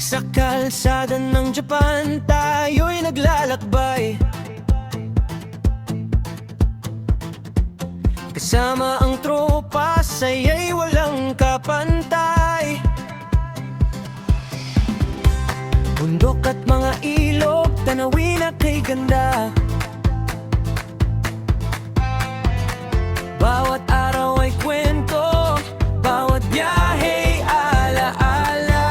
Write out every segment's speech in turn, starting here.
Sa kalsada ng Japan, tayo'y naglalakbay. Kasama ang tropa, saya'y walang kapantay. Bundok at mga ilog, tanawin na kay ganda. Bawat araw ay kwento, bawat biyahe alaala.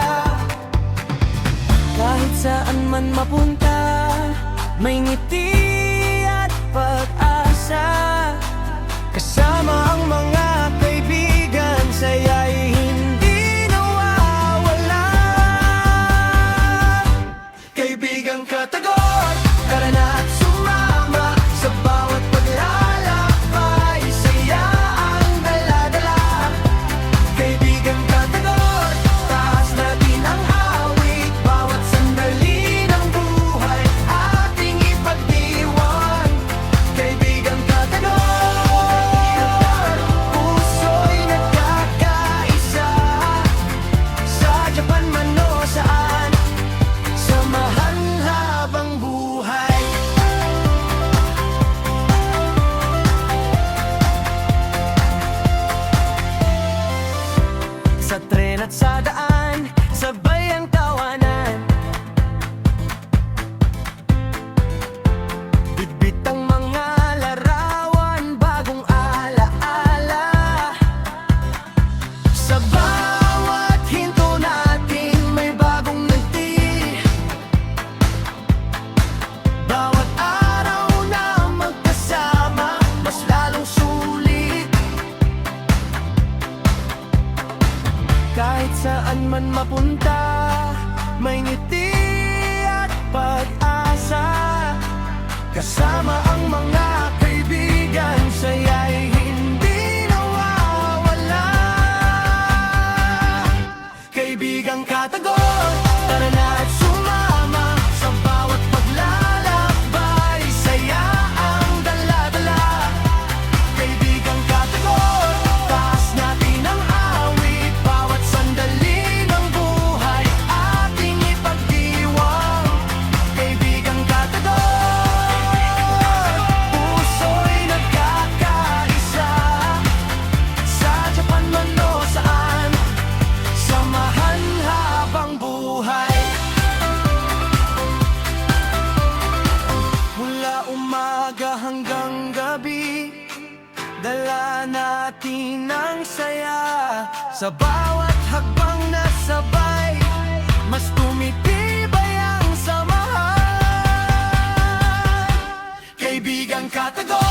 Kahit saan man mapunta, may ngiti at pag-asa. Kasama ang mga kaibigan, saya'y hindi nawawala. Kaibigang katagor, tara na at sumama. Sa bawat paglalakbay, saya ang dala-dala. Kaibigang katagor, taas natin ang awit. Bawat sandali ng buhay, ating ipagdiwang. Kaibigang katagor, puso'y nagkakaisa. Sa Japan man o saan, samahan habang buhay. Sa tren at sa daan, sabay ang tawanan. Bitbit ang mga larawan, bagong alaala. Sa bawat hinto natin, may bagong ngiti. Bawat araw na magkasama, mas lalong sulit. Kahit saan man mapunta, may ngiti at pag-asa. Kasama ang mga kaibigan, saya'y hindi nawawala. Kaibigang katagor, tara na at sumama. Sa bawat paglalakbay, saya ang dala-dala. Kaibigang katagor, taas natin ang awit. Bawat sandali ng buhay, ating ipagdiwang. Kaibigang katagor, puso'y nagkakaisa. Sa Japan man o saan, samahan habang buhay. Mula umaga hanggang gabi, dala natin ang saya. Sa bawat hakbang na sabay, mas tumitibay ang samahan. Kaibigang katagor,